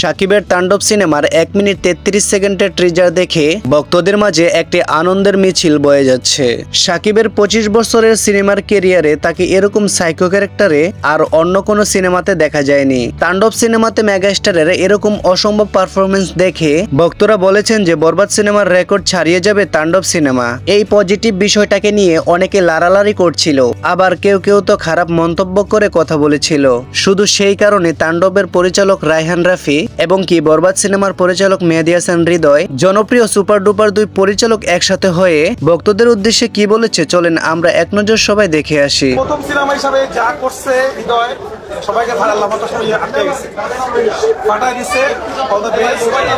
সাকিবের তাণ্ডব সিনেমার 1 মিনিট 33 সেকেন্ডের ট্রিজার দেখে ভক্তদের মাঝে একটি আনন্দের মিছিল বয়ে যাচ্ছে। সাকিবের 25 বছরের সিনেমার ক্যারিয়ারে তাকে এরকম সাইকো ক্যারেক্টারে আর অন্য কোনো সিনেমাতে দেখা যায়নি। তাণ্ডব সিনেমাতে মেগাস্টারের এরকম অসম্ভব পারফরমেন্স দেখে ভক্তরা বলেছেন যে বরবাদ সিনেমার রেকর্ড ছাড়িয়ে যাবে তাণ্ডব সিনেমা। এই পজিটিভ বিষয়টাকে নিয়ে অনেকে লাড়ালাড়ি করছিল, আবার কেউ কেউ তো খারাপ মন্তব্য করে কথা বলেছিল। শুধু সেই কারণে তাণ্ডবের পরিচালক রায়হান রাফি এবং কি বরবাদ সিনেমার পরিচালক মেহেদী হাসান হৃদয়, জনপ্রিয় সুপার ডুপার 2 পরিচালক একসাথে হয়ে ভক্তদের উদ্দেশ্যে কি বলেছে চলেন আমরা এক নজর সবাই দেখে আসি। প্রথম সিনেমা হিসাবে যা করছে হৃদয় সবাইকে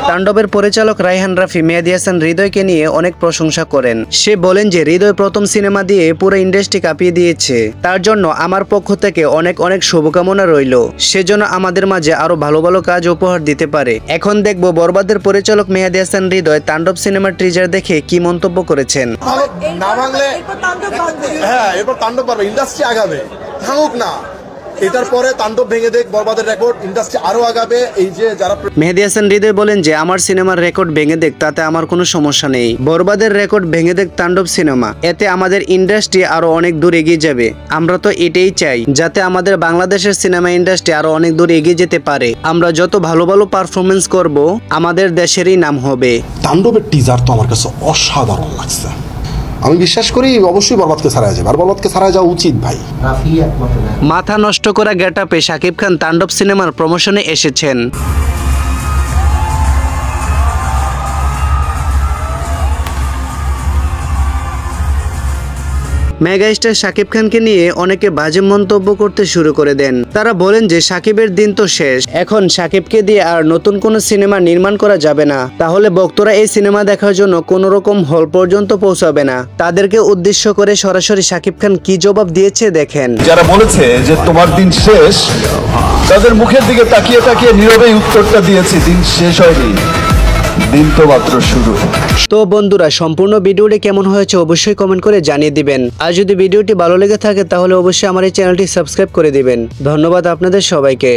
তাণ্ডবের পরিচালক রায়হান রাফি মেহেদী হাসান হৃদয়কে নিয়ে অনেক প্রশংসা করেন। সে বলেন যে হৃদয় প্রথম সিনেমা দিয়ে পুরো ইন্ডাস্ট্রি কাঁপিয়ে দিয়েছে, তার জন্য আমার পক্ষ থেকে অনেক অনেক শুভকামনা রইল। সেজন্য আমাদের মাঝে আরো ভালো ভালো কাজ উপহার দিতে পারে। এখন দেখবো বরবাদের পরিচালক মেহেদী হাসান হৃদয় তাণ্ডব সিনেমার ট্রিজার দেখে কি মন্তব্য করেছেন। এরপর তাণ্ডব পারবে, ইন্ডাস্ট্রি আগাবে, থাকুক না এটার পরে তাণ্ডব ভেঙে দেখ বরবাদের রেকর্ড, ইন্ডাস্ট্রি আরো আগাবে। এই যে যারা মেহেদী হাসান হৃদয় বলেন যে আমার সিনেমার রেকর্ড ভেঙে দেখ, তাতে আমার কোনো সমস্যা নেই। বরবাদের রেকর্ড ভেঙে দেখ তাণ্ডব সিনেমা, এতে আমাদের ইন্ডাস্ট্রি আরো অনেক দূর এগিয়ে যাবে। আমরা তো এটাই চাই, যাতে আমাদের বাংলাদেশের সিনেমা ইন্ডাস্ট্রি আরো অনেক দূর এগিয়ে যেতে পারে। আমরা যত ভালো ভালো পারফরমেন্স করব আমাদের দেশেরই নাম হবে। তাণ্ডবের টিজার তো আমার কাছে অসাধারণ লাগছে। আমি বিশ্বাস করি অবশ্যই বরবাদকে ছাড়া যাবে, আর বরবাদকে ছাড়া যাওয়া উচিত ভাই। মাথা নষ্ট করা গেটআপে শাকিব খান তাণ্ডব সিনেমার প্রমোশনে এসেছেন। মেগাস্টার শাকিব খানকে নিয়ে অনেকে বাজে মন্তব্য করতে শুরু করে দেন। তারা বলেন যে শাকিবের দিন তো শেষ, এখন শাকিবকে দিয়ে আর নতুন কোন সিনেমা নির্মাণ করা যাবে না। তাহলে ভক্তরা এই সিনেমা দেখার জন্য কোন রকম হল পর্যন্ত পৌঁছাবে না। তাদেরকে উদ্দেশ্য করে সরাসরি শাকিব খান কি জবাব দিয়েছে দেখেন। যারা বলেছে যে তোমার দিন শেষ, তাদের মুখের দিকে তাকিয়ে তাকিয়ে নীরবেই উত্তরটা দিয়েছি, দিন শেষ হয়নি, দিন তো মাত্র শুরু। তো বন্ধুরা, সম্পূর্ণ ভিডিওটি কেমন হয়েছে অবশ্যই কমেন্ট করে জানিয়ে দিবেন। আর যদি ভিডিওটি ভালো লেগে থাকে তাহলে অবশ্যই আমার এই চ্যানেলটি সাবস্ক্রাইব করে দিবেন। ধন্যবাদ আপনাদের সবাইকে।